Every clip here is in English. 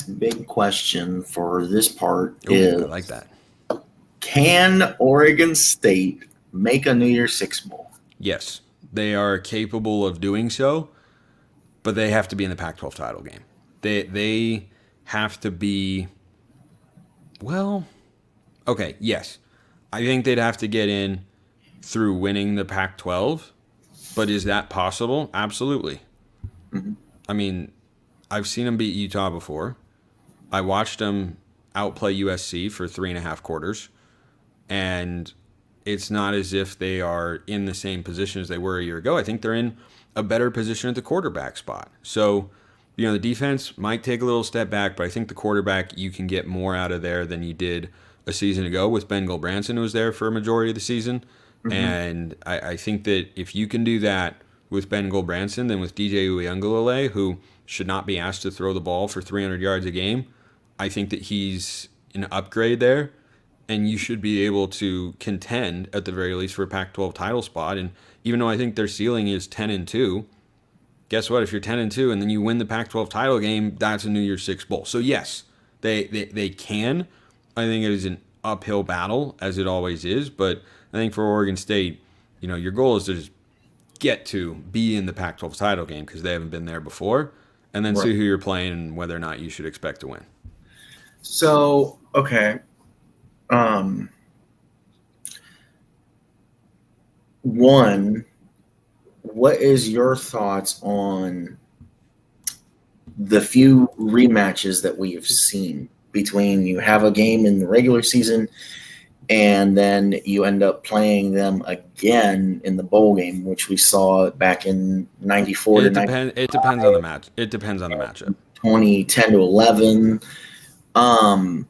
last big question for this part Ooh, is, I like that. can Oregon State make a New Year's Six Bowl? Yes, they are capable of doing so, but they have to be in the Pac-12 title game. They have to be, well, okay, yes. I think they'd have to get in through winning the Pac-12, but is that possible? Absolutely. Mhm. I mean, I've seen them beat Utah before. I watched them outplay USC for 3.5 quarters, and it's not as if they are in the same position as they were a year ago. I think they're in a better position at the quarterback spot. So, the defense might take a little step back, but I think the quarterback, you can get more out of there than you did a season ago with Ben Gulbranson, who was there for a majority of the season. Mhm. And I think that if you can do that with Ben Gulbranson, then with DJ Uiagalelei, who should not be asked to throw the ball for 300 yards a game, I think that he's an upgrade there, and you should be able to contend at the very least for a Pac-12 title spot. And even though I think their ceiling is 10-2, guess what? If you're 10-2 and then you win the Pac-12 title game, that's a New Year's Six Bowl. So yes, they can. I think it is an uphill battle, as it always is. But I think for Oregon State, your goal is to just get to be in the Pac-12 title game because they haven't been there before, and then see who you're playing and whether or not you should expect to win. So, okay. One, what is your thoughts on the few rematches that we have seen between you have a game in the regular season and then you end up playing them again in the bowl game, which we saw back in 94 It depends on the match. It depends on the matchup. 2010-11.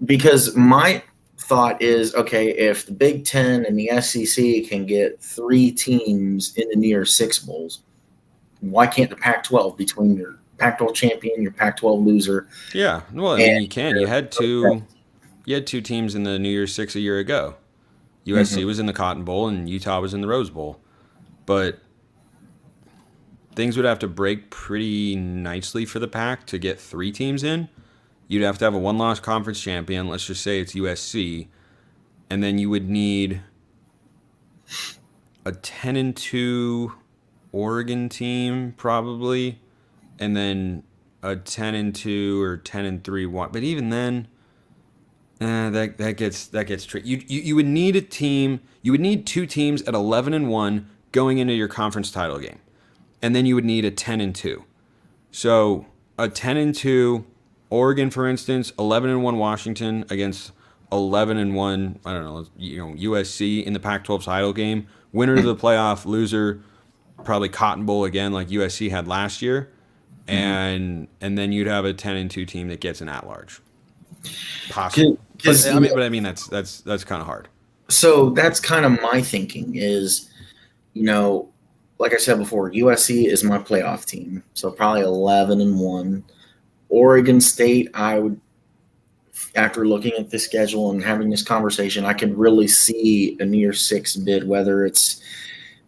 Because my thought is, okay, if the Big Ten and the SEC can get 3 teams in the New Year's Six Bowls, why can't the Pac-12 between your Pac-12 champion, your Pac-12 loser? Yeah, well, I mean, you can. You had two teams in the New Year's Six a year ago. USC was in the Cotton Bowl and Utah was in the Rose Bowl. But things would have to break pretty nicely for the Pac to get 3 teams in. You'd have to have a one-loss conference champion. Let's just say it's USC. And then you would need a 10-2 Oregon team, probably. And then a 10-2 or 10-3 one. But even then, that gets tricky. You would need a team. You would need 2 teams at 11-1 going into your conference title game, and then you would need a 10-2. So a 10-2 Oregon, for instance, 11-1 Washington against 11-1. I don't know. USC in the Pac-12 title game. Winner of the playoff, loser probably Cotton Bowl again, like USC had last year, and then you'd have a 10-2 team that gets an at-large. Possible. But I mean that's kind of hard. So that's kind of my thinking is, like I said before, USC is my playoff team, so probably 11-1. Oregon State, I would, after looking at the schedule and having this conversation, I could really see a New Year's Six bid, whether it's,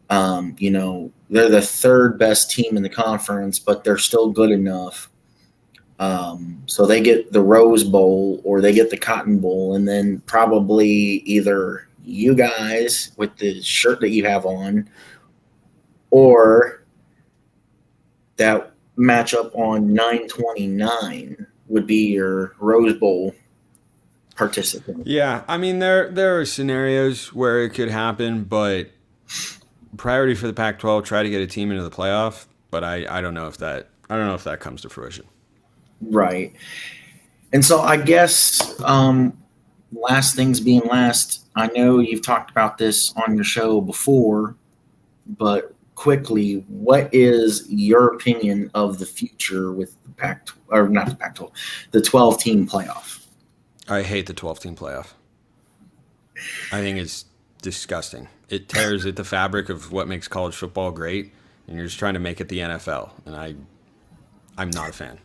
they're the 3rd best team in the conference, but they're still good enough. So they get the Rose Bowl or they get the Cotton Bowl, and then probably either you guys with the shirt that you have on or that matchup on 9/29 would be your Rose Bowl participant. Yeah, I mean there are scenarios where it could happen, but priority for the Pac-12, try to get a team into the playoff. But I don't know if that comes to fruition. Right. And so I guess last things being last, I know you've talked about this on your show before, but quickly, what is your opinion of the future with the Pac-12, or not the Pac-12, the 12-team playoff? I hate the 12-team playoff. I think it's disgusting. It tears at the fabric of what makes college football great, and you're just trying to make it the NFL, and I'm not a fan.